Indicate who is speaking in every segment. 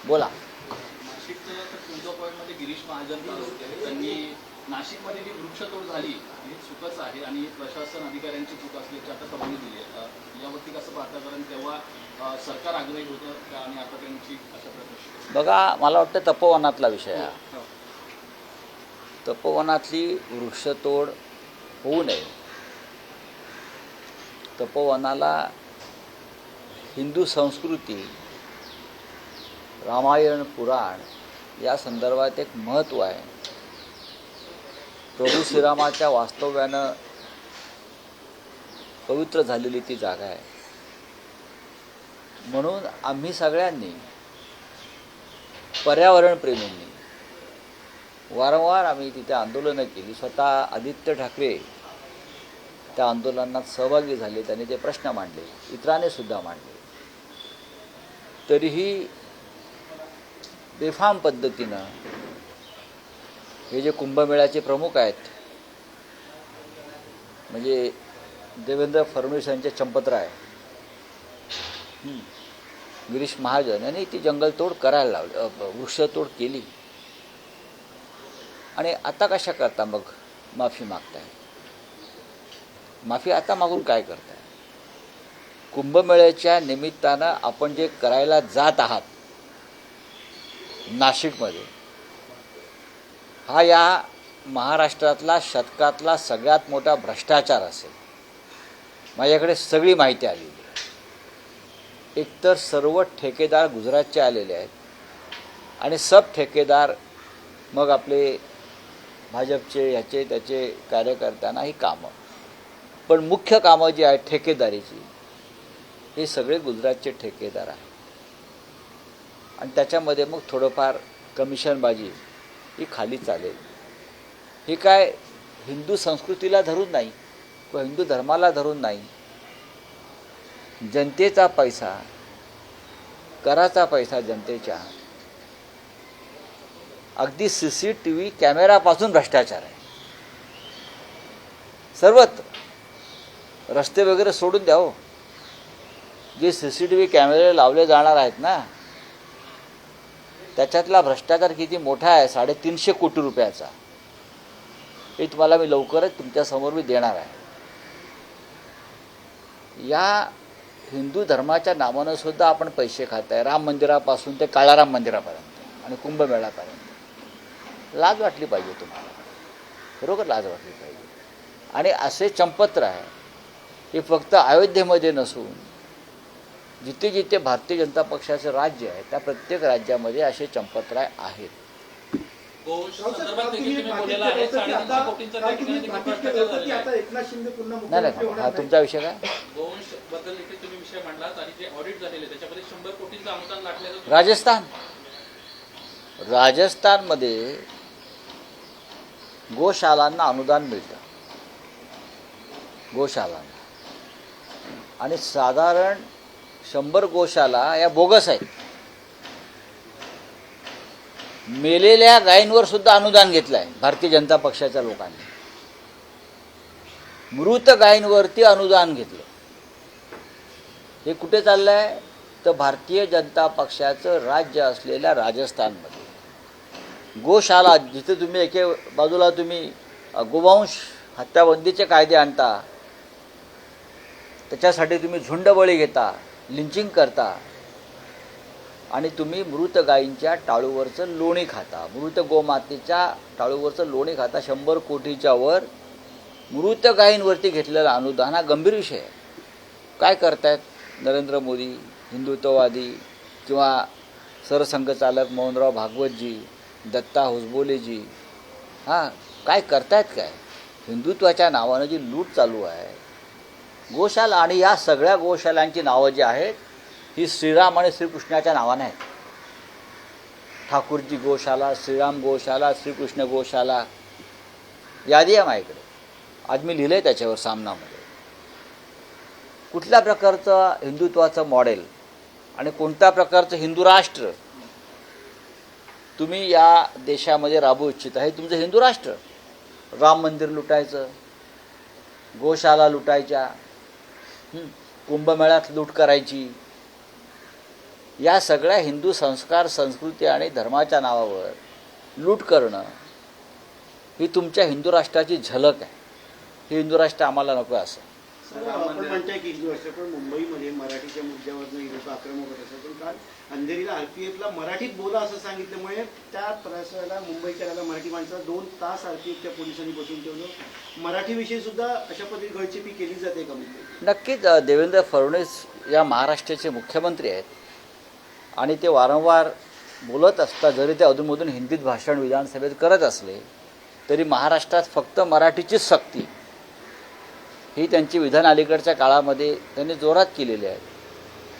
Speaker 1: बोला.
Speaker 2: नाशिकचं तुमच्या पॉईंटमध्ये गिरीश महाजन होते, त्यांनी नाशिकमध्ये जी वृक्षतोड झाली हे चुकच आहे आणि प्रशासन अधिकाऱ्यांची चूक असल्याची आता कबुली दिली आहे. यावरती कसं पाहता, कारण तेव्हा सरकार आग्रही होतं आणि आता त्यांची अशा प्रकारची.
Speaker 1: बघा, मला वाटतं तपोवनातला विषय हा. तपोवनातली वृक्षतोड होऊ नये. तपोवनाला हिंदू संस्कृती, रामायण, पुराण या संदर्भात एक महत्त्व आहे. प्रभू श्रीरामाच्या वास्तव्यानं पवित्र झालेली ती जागा आहे. म्हणून आम्ही सगळ्यांनी, पर्यावरणप्रेमींनी वारंवार आम्ही तिथे आंदोलनं केली. स्वतः आदित्य ठाकरे त्या आंदोलनात सहभागी झाले, त्यांनी ते प्रश्न मांडले, इतरांनी सुद्धा मांडले. तरीही बेफाम पद्धतीनं हे जे कुंभमेळ्याचे प्रमुख आहेत, म्हणजे देवेंद्र फडणवीस यांचे चंपतराय, गिरीश महाजन यांनी ती जंगलतोड करायला लावली, वृक्षतोड केली. आणि आता कशा करता मग माफी मागताय? माफी आता मागून काय करताय? कुंभमेळ्याच्या निमित्तानं आपण जे करायला जात आहात नाशिकमध्ये, हा या महाराष्ट्रातला शतकातला सगळ्यात मोठा भ्रष्टाचार असेल. माझ्याकडे सगळी माहिती आलेली आहे. एकतर सर्व ठेकेदार गुजरातचे आलेले आहेत आणि सब ठेकेदार मग आपले भाजपचे ह्याचे त्याचे कार्यकर्त्यांना ही कामं, पण मुख्य कामं जी आहेत ठेकेदारीची, हे सगळे गुजरातचे ठेकेदार आहेत. आणि त्याच्यामध्ये मग थोडंफार कमिशनबाजी ही खाली चालेल. हे काय हिंदू संस्कृतीला धरून नाही किंवा हिंदू धर्माला धरून नाही. जनतेचा पैसा, कराचा पैसा जनतेच्या, अगदी CCTV कॅमेरापासून भ्रष्टाचार आहे सर्वत्र. रस्ते वगैरे सोडून द्या हो, जे CCTV कॅमेरे लावले जाणार आहेत ना, त्याच्यातला भ्रष्टाचार किती मोठा आहे, 350 कोटी रुपयाचा. हे तुम्हाला मी लवकरच तुमच्यासमोर मी देणार आहे. या हिंदू धर्माच्या नावानं सुद्धा आपण पैसे खात आहे, राम मंदिरापासून ते काळाराम मंदिरापर्यंत आणि कुंभमेळ्यापर्यंत. लाज वाटली पाहिजे तुम्हाला, बरोबर लाज वाटली पाहिजे. आणि असे चंपतराय हे फक्त अयोध्येमध्ये नसून जिथे जिथे भारतीय जनता पक्षाचं राज्य आहे त्या प्रत्येक राज्यामध्ये असे चंपतराय आहेत. नाही, हा तुमचा विषय काय? राजस्थानमध्ये गोशालांना अनुदान मिळतं, गोशालांना, आणि साधारण 100 गोशाला या बोगस आहेत. मेलेल्या गायींवर सुद्धा अनुदान घेतलं आहे भारतीय जनता पक्षाच्या लोकांनी. मृत गायींवरती अनुदान घेतलं. हे कुठे चाललं आहे? तर भारतीय जनता पक्षाचं राज्य असलेल्या राजस्थानमध्ये गोशाला, जिथे तुम्ही एके बाजूला तुम्ही गोवंश हत्याबंदीचे कायदे आणता, त्याच्यासाठी तुम्ही झुंडबळी घेता, लिंचिंग करता, आणि तुम्ही मृत गायींच्या टाळूवरचं लोणी खाता, मृत गोमातेच्या टाळूवरचं लोणी खाता. 100 कोटीच्या वर मृत गायींवरती घेतलेला अनुदान हा गंभीर विषय आहे. काय करतायत नरेंद्र मोदी, हिंदुत्ववादी किंवा सरसंघचालक मोहनराव भागवतजी, दत्ता होसबोलेजी, काय करतायत? काय हिंदुत्वाच्या नावानं जी लूट चालू आहे, गोशाला, आणि या सगळ्या गोशालांची नावं जी आहेत ही श्रीराम आणि श्रीकृष्णाच्या नावानं आहेत. ठाकूरजी गोशाला, श्रीराम गोशाला, श्रीकृष्ण गोशाला, यादी आहे माझ्याकडे. आज मी लिहिलं आहे त्याच्यावर सामनामध्ये. कुठल्या प्रकारचं हिंदुत्वाचं मॉडेल आणि कोणत्या प्रकारचं हिंदू राष्ट्र तुम्ही या देशामध्ये राबवू इच्छिता? हे तुमचं हिंदू राष्ट्र. राम मंदिर लुटायचं, गोशाला लुटायच्या, कुंभमेळ्यात लूट करायची, या सगळ्या हिंदू संस्कार, संस्कृती आणि धर्माच्या नावावर लूट करणं ही तुमच्या हिंदू राष्ट्राची झलक आहे. ही हिंदू राष्ट्र आम्हाला नको असं.
Speaker 3: आपण म्हणताय की हिंदू राष्ट्र, पण मुंबईमध्ये मराठीच्या मुद्द्यावरनं ही लोक आक्रमक होत असतात. पण काल अंधेरीला आरपीएफला मराठीत बोला असं सांगितल्यामुळे त्या प्रवासाला मुंबईकराला, मराठी माणसाला 2 तास आरपीएफच्या पोलिसांनी बसून ठेवलं. मराठीविषयी सुद्धा अशा पद्धती गळचेपी केली जाते का मुंबईत?
Speaker 1: नक्कीच देवेंद्र फडणवीस या महाराष्ट्राचे मुख्यमंत्री आहेत आणि ते वारंवार बोलत असतात. जरी ते अधूनमधून हिंदीत भाषण विधानसभेत करत असले तरी महाराष्ट्रात फक्त मराठीचीच सक्ती ही त्यांची विधान अलीकडच्या काळामध्ये त्यांनी जोरात केलेली आहे.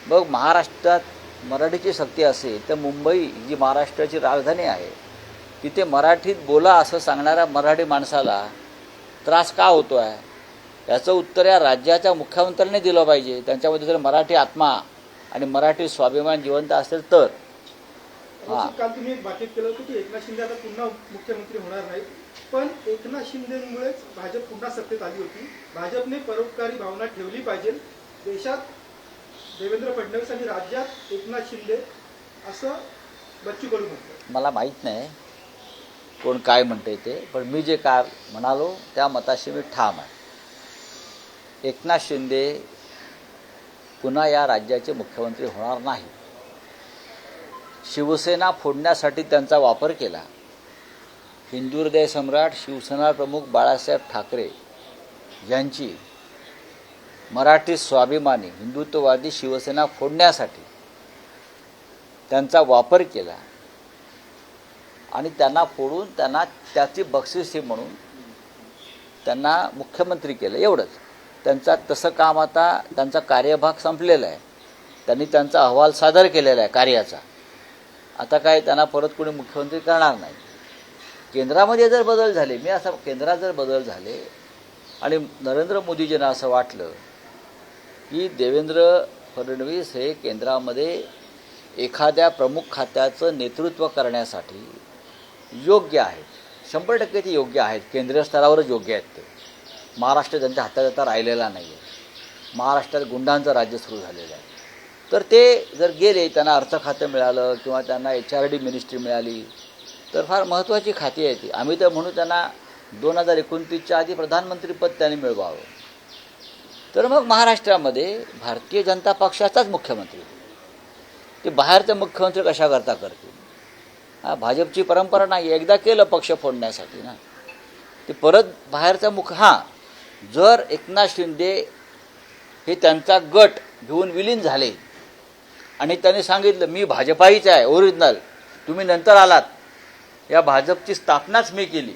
Speaker 1: मग महाराष्ट्रात मराठीची सक्ती असेल तर मुंबई जी महाराष्ट्राची राजधानी आहे तिथे मराठीत बोला असं सांगणाऱ्या मराठी माणसाला त्रास का होतो आहे याचं उत्तर या राज्याच्या मुख्यमंत्र्यांनी दिलं पाहिजे. त्यांच्यामध्ये जर मराठी आत्मा आणि मराठी स्वाभिमान जिवंत असेल तर.
Speaker 4: काल तुम्ही एक बातचीत केलं होतं की एकनाथ शिंदे आता पुन्हा मुख्यमंत्री होणार नाहीत, पण एकनाथ शिंदेमुळेच भाजप पुन्हा सत्तेत आली होती. भाजपने परोपकारी भावना ठेवली पाहिजे. देशात देवेंद्र फडणवीस आणि राज्यात एकनाथ शिंदे असं बच्चू कडू म्हणतात.
Speaker 1: मला माहीत नाही कोण काय म्हणते ते, पण मी जे काय म्हणालो त्या मताशी मी ठाम आहे. एकनाथ शिंदे पुन्हा या राज्याचे मुख्यमंत्री होणार नाही. शिवसेना फोडण्यासाठी त्यांचा वापर केला. हिंदू हृदय सम्राट शिवसेना प्रमुख बाळासाहेब ठाकरे यांची मराठी स्वाभिमानी हिंदुत्ववादी शिवसेना फोडण्यासाठी त्यांचा वापर केला आणि त्यांना फोडून त्यांना त्याची बक्षिसी म्हणून त्यांना मुख्यमंत्री केलं. एवढंच. त्यांचा तसं काम आता त्यांचा कार्यभाग संपलेला आहे. त्यांनी त्यांचा अहवाल सादर केलेला आहे कार्याचा. आता काय त्यांना परत कोणी मुख्यमंत्री करणार नाही. केंद्रामध्ये जर बदल झाले, मी असं केंद्रात जर बदल झाले आणि नरेंद्र मोदीजींना असं वाटलं की देवेंद्र फडणवीस हे केंद्रामध्ये एखाद्या प्रमुख खात्याचं नेतृत्व करण्यासाठी योग्य आहेत, 100% ते योग्य आहेत, केंद्रीय स्तरावरच योग्य आहेत. ते महाराष्ट्र त्यांच्या हातात आता राहिलेला नाही आहे. महाराष्ट्रात गुंडांचं राज्य सुरू झालेलं आहे. तर ते जर गेले, त्यांना अर्थ खातं मिळालं किंवा त्यांना HRD मिनिस्ट्री मिळाली तर फार महत्त्वाची खाती आहे ती. आम्ही तर म्हणू त्यांना 2029च्या आधी प्रधानमंत्रीपद त्यांनी मिळवावं. तर मग महाराष्ट्रामध्ये भारतीय जनता पक्षाचाच मुख्यमंत्री, ते बाहेरचं मुख्यमंत्री कशा करता करतील. भाजपची परंपरा नाही. एकदा केलं पक्ष फोडण्यासाठी ना, ते परत बाहेरचा जर एकनाथ शिंदे हे त्यांचा गट घेऊन विलीन झाले आणि त्यांनी सांगितलं मी भाजपाहीच आहे ओरिजिनल, तुम्ही नंतर आलात, या भाजपची स्थापनाच मी केली,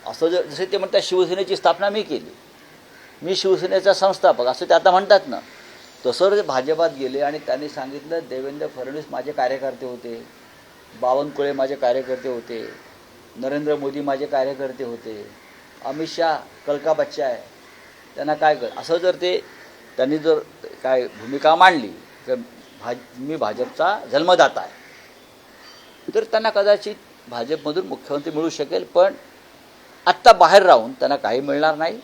Speaker 1: असं जसे ते म्हणतात शिवसेनेची स्थापना मी केली, मी शिवसेनेचा संस्थापक असं ते आता म्हणतात ना, तसं ते भाजपात गेले आणि त्यांनी सांगितलं देवेंद्र फडणवीस माझे कार्यकर्ते होते, बावनकुळे माझे कार्यकर्ते होते, नरेंद्र मोदी माझे कार्यकर्ते होते, अमित शाह कलका बच्चा आहे, त्यांना काय कर असं जर त्यांनी जर काय भूमिका मांडली तर मी भाजपचा जन्मदाता आहे, तर त्यांना कदाचित भाजपमधून मुख्यमंत्री मिळू शकेल. पण आत्ता बाहेर राहून त्यांना काही मिळणार नाही.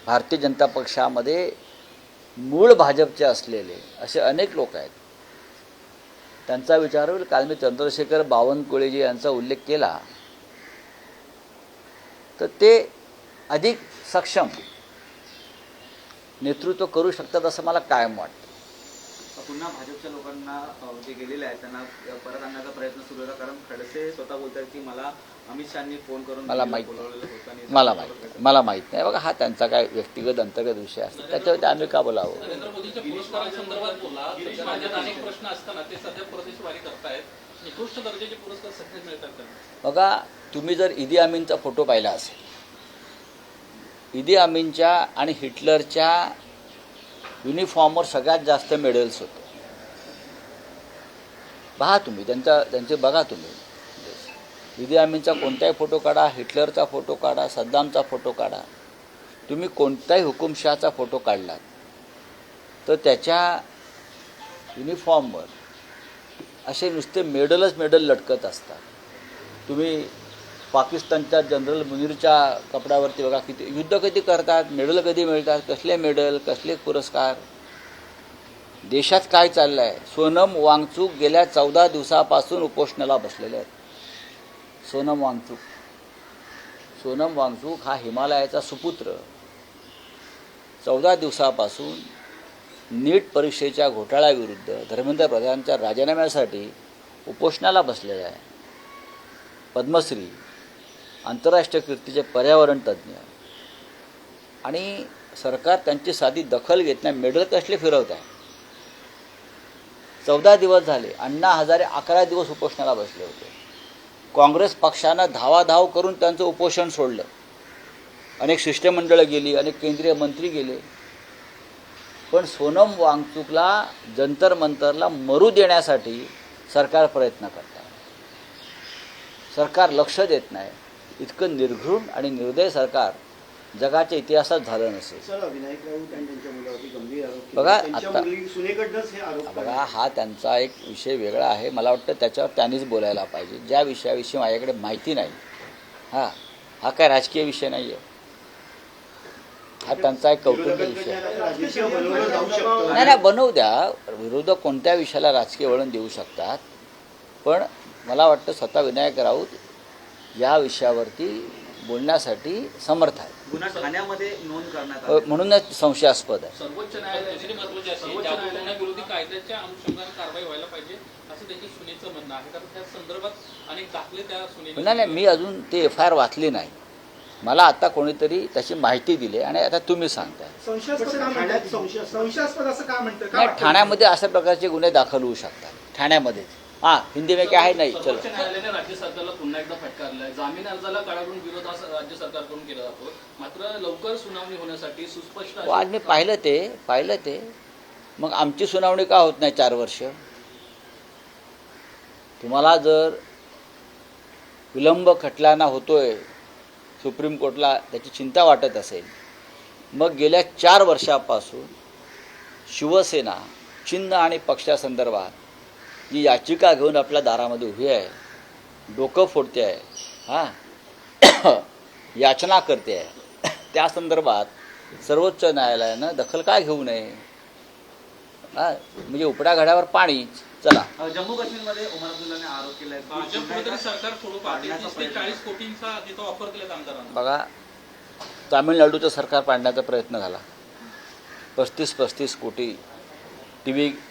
Speaker 1: भारतीय जनता पक्षामध्ये मूळ भाजपचे असलेले असे अनेक लोक आहेत, त्यांचा विचार होईल. काल मी चंद्रशेखर बावनकुळेजी यांचा उल्लेख केला तर ते अधिक सक्षम नेतृत्व करू शकतात असं मला कायम वाटतं.
Speaker 5: पुन्हा भाजपच्या लोकांना जे गेलेले आहेत त्यांना परत आणण्याचा प्रयत्न सुरू होता, कारण खडसे स्वतः बोलतात की मला अमित शहानी फोन करून
Speaker 1: मला माहीत नाही. बघा हा त्यांचा काय व्यक्तिगत अंतर्गत विषय असतो, त्याच्यावर आम्ही का बोलावं.
Speaker 2: नरेंद्र मोदींच्या पुरस्कारांसंदर्भात बोला, तर राज्यात अनेक प्रश्न असताना ते सध्या प्रदेशवारी करतायत. निकृष्ट दर्जाचे पुरस्कार सगळे मिळतात त्यांना.
Speaker 1: बघा तुम्ही जर ईदी अमीनचा फोटो पाहिला असेल, ईदी अमीनच्या आणि हिटलरच्या युनिफॉर्मवर सगळ्यात जास्त मेडल्स होते. पहा तुम्ही त्यांचे बघा तुम्ही, ईदी अमीनचा कोणताही फोटो काढा, हिटलरचा फोटो काढा, सद्दामचा फोटो काढा, तुम्ही कोणताही हुकुमशहाचा फोटो काढलात तर त्याच्या युनिफॉर्मवर असे नुसते मेडल लटकत असतात. तुम्ही पाकिस्तानच्या जनरल मुनीरच्या कपड्यावरती बघा, किती युद्ध कधी करतात, मेडल कधी मिळतात, कसले मेडल, कसले पुरस्कार. देशात काय चाललं आहे? सोनम वांगचूक गेल्या 14 दिवसापासून उपोषणाला बसलेले आहेत. सोनम वांगचूक हा हिमालयाचा सुपुत्र 14 दिवसापासून नीट परीक्षेच्या घोटाळ्याविरुद्ध धर्मेंद्र प्रधानच्या राजीनाम्यासाठी उपोषणाला बसलेला आहे. पद्मश्री, आंतरराष्ट्रीय कीर्तीचे पर्यावरण तज्ज्ञ, आणि सरकार त्यांची साधी दखल घेत नाही, मेडल कसले फिरवत आहे. 14 दिवस झाले. अण्णा हजारे 11 दिवस उपोषणाला बसले होते. काँग्रेस पक्षानं धावाधाव करून त्यांचं उपोषण सोडलं. अनेक शिष्टमंडळं गेली, अनेक केंद्रीय मंत्री गेले, पण सोनम वांगचूकला जंतर मंतरला मरू देण्यासाठी सरकार प्रयत्न करत आहे. सरकार लक्ष देत नाही. इतकं निर्घृण आणि निर्दय सरकार जगाच्या इतिहासात झालं नसेल.
Speaker 3: सर, विनायक राऊत आणि त्यांच्या मुलावरती गंभीर आरोप केले.
Speaker 1: बघा,
Speaker 3: त्यांच्या
Speaker 1: आता-
Speaker 3: मुली सुनेकडनंच हे आरोप
Speaker 1: बघा,
Speaker 3: करतात.
Speaker 1: हा त्यांचा एक विषय वेगळा आहे. मला वाटतं त्याच्यावर त्यांनीच बोलायला पाहिजे. ज्या विषयाविषयी माझ्याकडे माहिती नाही, हा काय राजकीय विषय नाही आहे. हा त्यांचा एक कौटुंबिक विषय आहे.
Speaker 3: विरोधकांकडनं राजकीय बनवलं जाऊ शकतं.
Speaker 1: नाही, बनवू द्या. विरोधक कोणत्या विषयाला राजकीय वळण देऊ शकतात, पण मला वाटतं स्वतः विनायक राऊत या विषयावरती बोलण्यासाठी समर्थ आहे.
Speaker 5: गुन्हा ठाण्यामध्ये नोंद करण्यात आली.
Speaker 1: म्हणूनच संशयास्पद आहे.
Speaker 2: सर्वोच्च न्यायालयाची महत्वाची असेल जादू विरोधी कायद्याच्या अनुषंगाने कारवाई व्हायला पाहिजे असं त्यांच्या सुनेचं म्हणणं आहे. कारण त्या संदर्भात अनेक दाखले त्या सुनेने
Speaker 1: नाही, मी अजून ते FIR वाचली नाही. मला आता कोणीतरी त्याची माहिती दिली आणि आता तुम्ही सांगताय.
Speaker 4: संशयास्पद का
Speaker 3: ठाण्यात
Speaker 4: म्हणतात? संशयास्पद असं का म्हणतं? का
Speaker 1: नाही,
Speaker 4: वाटतं?
Speaker 1: ठाण्यामध्ये अशा प्रकारचे गुन्हे दाखल होऊ शकतात. ठाण्यामध्ये हिंदी में क्या है नाही. चलो,
Speaker 2: सर्वोच्च न्यायालयाने राज्य सरकारला पुन्हा एकदा फटकारलाय. जामीन अर्जाला कडाडून विरोध हा राज्य सरकारकडून केला जातो. मात्र लवकर सुनावणी होण्यासाठी सुस्पष्ट अशी-
Speaker 1: आज मी पाहिलं ते मग आमची सुनावणी का होत नाही 4 वर्ष? तुम्हाला जर विलंब खटल्याना होतोय सुप्रीम कोर्टला, त्याची चिंता वाटत असेल, मग गेल्या 4 वर्षापासून शिवसेना चिन्ह आणि पक्षासंदर्भात जी याचिका घेऊन आपल्या दारामध्ये उभी आहे, डोकं फोडते आहे, याचना करते आहे, त्या संदर्भात सर्वोच्च न्यायालयानं दखल काय घेऊ नये? म्हणजे उपड्या घड्यावर पाणी. चला,
Speaker 5: जम्मू काश्मीरमध्ये उमर अब्दुल्लाने आरोप केलाय.
Speaker 2: भाजप कुठेतरी सरकार सोडू पाहते. 30 ते 40 कोटींचा तिथं ऑफर केल्यात आमदारांना.
Speaker 1: बघा, तामिळनाडूचं सरकार पाडण्याचा प्रयत्न झाला. 35 कोटी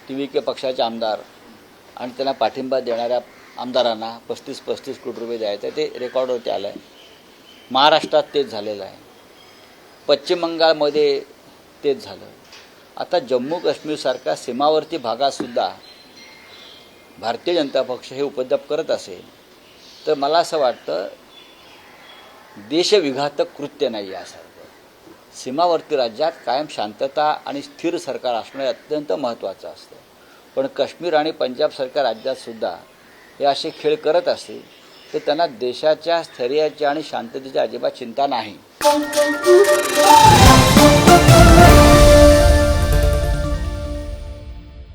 Speaker 1: TVK पक्षाचे आमदार आणि त्यांना पाठिंबा देणाऱ्या आमदारांना 35 कोटी रुपये द्यायचे, ते रेकॉर्डवरती आलं आहे. महाराष्ट्रात तेच झालेलं आहे. पश्चिम बंगालमध्ये तेच झालं. आता जम्मू काश्मीरसारख्या सीमावर्ती भागातसुद्धा भारतीय जनता पक्ष हे उपद्रव करत असेल तर मला असं वाटतं देशविघातक कृत्य नाही यासारखं. सीमावर्ती राज्यात कायम शांतता आणि स्थिर सरकार असणं अत्यंत महत्त्वाचं असतं. पण काश्मीर आणि पंजाबसारख्या राज्यातसुद्धा हे असे खेळ करत असतील तर त्यांना देशाच्या स्थैर्याची आणि शांततेची अजिबात चिंता नाही.